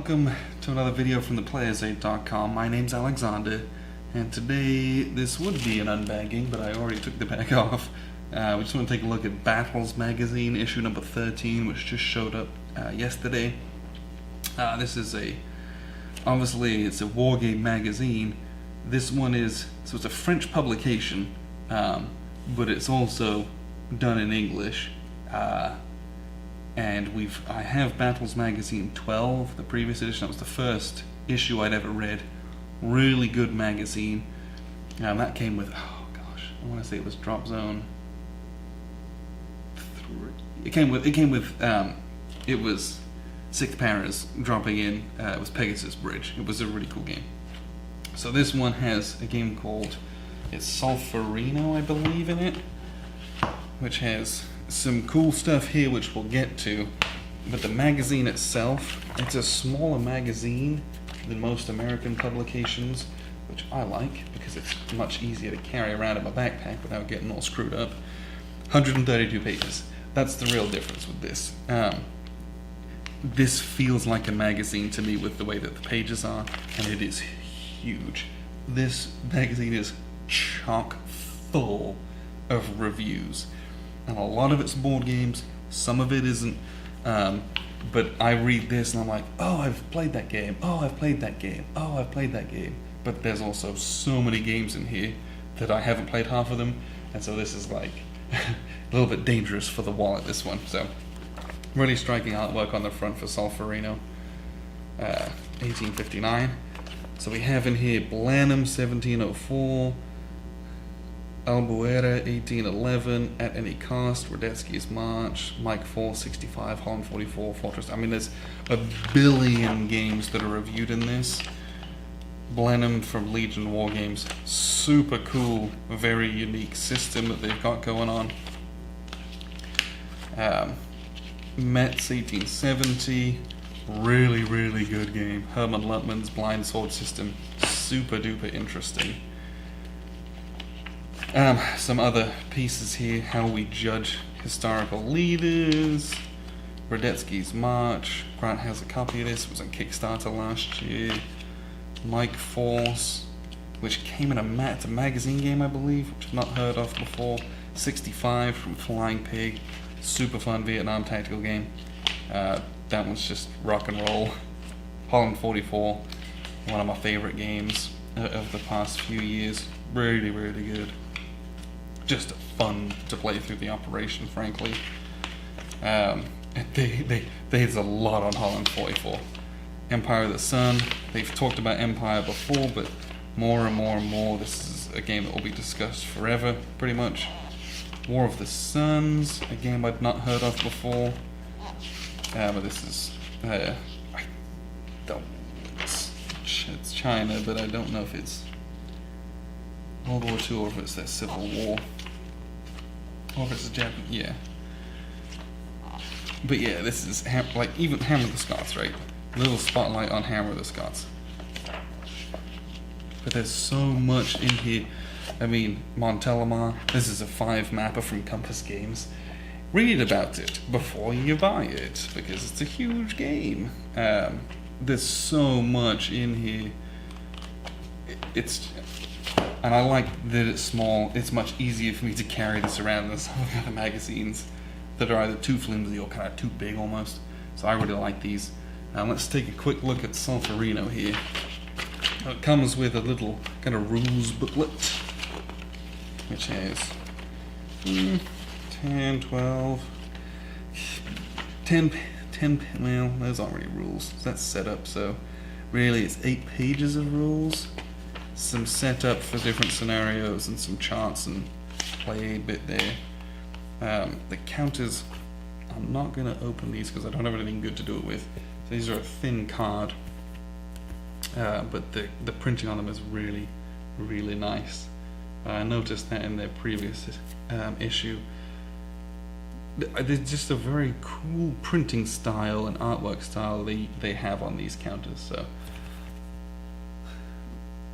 welcome to another video from theplayersaid.com. My name's Alexander, and today this would be an unbagging, but I already took the bag off. We just want to take a look at Battles magazine, issue number 13, which just showed up yesterday. This is obviously it's a wargame magazine. This one is, so it's a French publication, but it's also done in English. And I have Battles Magazine 12, the previous edition. That was the first issue I'd ever read. Really good magazine. That came with, oh gosh, I want to say it was Drop Zone 3. It was Sixth Paras dropping in. It was Pegasus Bridge. It was a really cool game. So this one has a game called, it's Solferino, I believe, in it, which has some cool stuff here which we'll get to, but the magazine itself, it's a smaller magazine than most American publications, which I like because it's much easier to carry around in my backpack without getting all screwed up. 132 pages. That's the real difference with this. This feels like a magazine to me with the way that the pages are, and it is huge. This magazine is chock full of reviews. And a lot of it's board games, some of it isn't, but I read this and I'm like, oh, I've played that game, oh, I've played that game, oh, I've played that game. But there's also so many games in here that I haven't played half of them, and so this is like a little bit dangerous for the wallet, this one. So, really striking artwork on the front for Solferino, 1859. So we have in here Blanham, 1704, Albuera, 1811, At Any Cost, Radetzky's March, Mike 4, 65, Holland 44, Fortress. I mean, there's a billion games that are reviewed in this. Blenheim from Legion War Games, super cool, very unique system that they've got going on. Metz, 1870, really, really good game. Herman Luttman's Blind Sword system, super duper interesting. Some other pieces here, how we judge historical leaders, Radetzky's March, Grant has a copy of this, it was on Kickstarter last year, Mike Force, which came in it's a magazine game I believe, which I've not heard of before, 65 from Flying Pig, super fun Vietnam tactical game, that one's just rock and roll. Holland 44, one of my favorite games of the past few years, really, really good. Just fun to play through the operation, frankly. There's a lot on Holland 44. Empire of the Sun, they've talked about Empire before, but more and more and more, this is a game that will be discussed forever, pretty much. War of the Suns, a game I'd not heard of before. But this is, it's China, but I don't know if it's World War II or if it's their Civil War. Or if it's a Japanese, yeah. But yeah, this is like even Hammer of the Scots, right? A little spotlight on Hammer of the Scots. But there's so much in here. I mean, Montelimar, this is a 5 mapper from Compass Games. Read about it before you buy it, because it's a huge game. There's so much in here. And I like that it's small. It's much easier for me to carry this around than some of the other magazines that are either too flimsy or kind of too big almost. So I really like these. Let's take a quick look at Solferino here. It comes with a little kind of rules booklet, which has 10, 12, 10, well, those aren't really rules. That's setup, so really it's 8 pages of rules. Some setup for different scenarios and some charts and play bit there. The counters, I'm not going to open these because I don't have anything good to do it with. So these are a thin card, but the printing on them is really, really nice. I noticed that in their previous issue. There's just a very cool printing style and artwork style they have on these counters. So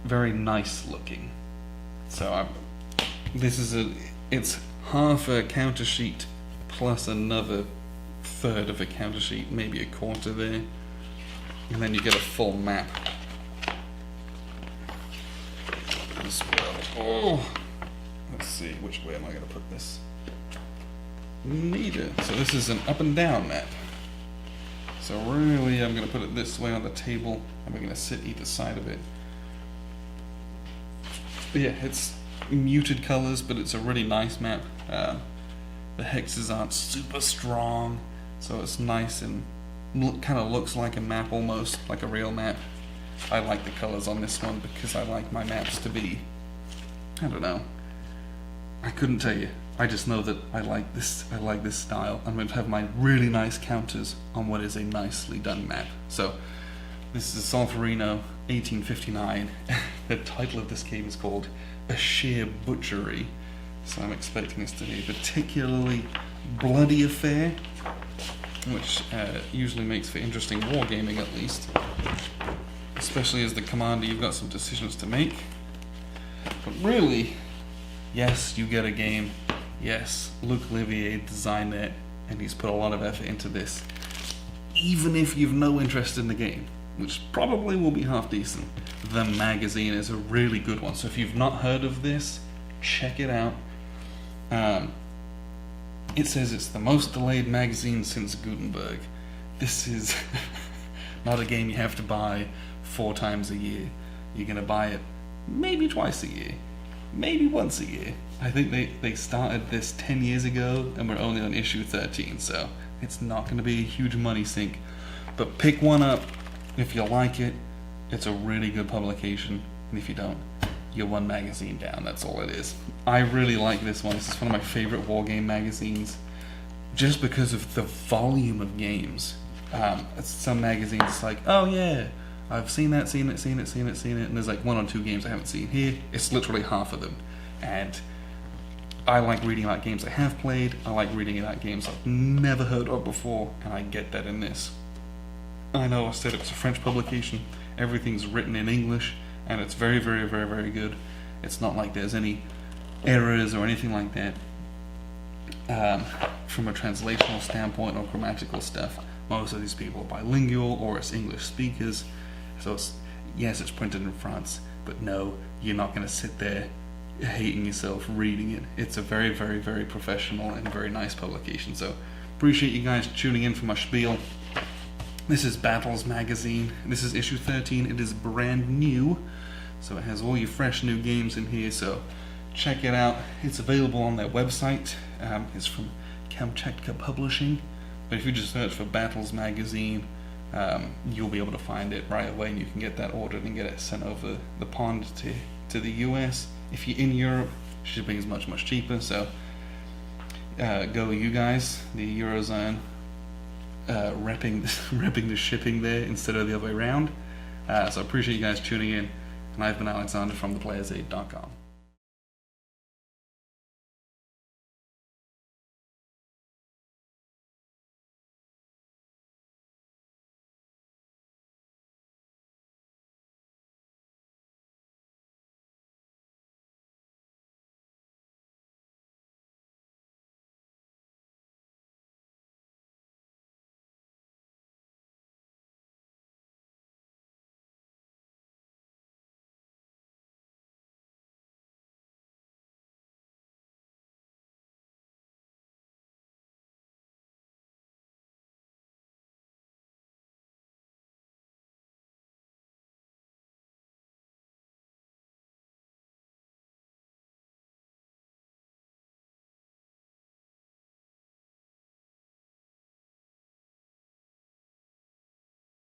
very nice looking. So it's half a counter sheet plus another third of a counter sheet, maybe a quarter there. and then you get a full map as well. Oh, let's see, which way am I going to put this? Neither. So this is an up and down map. So really, I'm going to put it this way on the table, and we're going to sit either side of it. But yeah, it's muted colors, but it's a really nice map. The hexes aren't super strong, so it's nice and kind of looks like a map almost, like a real map. I like the colors on this one because I like my maps to be, I don't know, I couldn't tell you. I just know that I like this style. I'm going to have my really nice counters on what is a nicely done map. So this is Solferino 1859. The title of this game is called A Sheer Butchery. So I'm expecting this to be a particularly bloody affair, which usually makes for interesting wargaming at least. Especially as the commander, you've got some decisions to make. But really, yes, you get a game. Yes, Luc Olivier designed it, and he's put a lot of effort into this. Even if you've no interest in the game, which probably will be half decent, the magazine is a really good one. So if you've not heard of this, check it out. It says it's the most delayed magazine since Gutenberg. This is not a game you have to buy 4 times a year. You're going to buy it maybe twice a year, maybe once a year. I think they started this 10 years ago, and we're only on issue 13, so it's not going to be a huge money sink. But pick one up if you like it. It's a really good publication, and if you don't, you're one magazine down. That's all it is. I really like this one. This is one of my favorite wargame magazines, just because of the volume of games. Some magazines, it's like, oh yeah, I've seen it, and there's like 1 or 2 games I haven't seen. Here, it's literally half of them, and I like reading about games I have played. I like reading about games I've never heard of before, and I get that in this. I know I said it was a French publication. Everything's written in English, and it's very, very, very, very good. It's not like there's any errors or anything like that from a translational standpoint or grammatical stuff. Most of these people are bilingual or it's English speakers. So yes, it's printed in France, but no, you're not going to sit there hating yourself reading it. It's a very, very, very professional and very nice publication. So appreciate you guys tuning in for my spiel. This is Battles Magazine. This is issue 13. It is brand new, so it has all your fresh new games in here, so check it out. It's available on their website. It's from Kamchatka Publishing, but if you just search for Battles Magazine, you'll be able to find it right away, and you can get that ordered and get it sent over the pond to the US. If you're in Europe, shipping is much, much cheaper, so go you guys, the Eurozone, repping the shipping there instead of the other way around. So I appreciate you guys tuning in, and I've been Alexander from theplayersaid.com.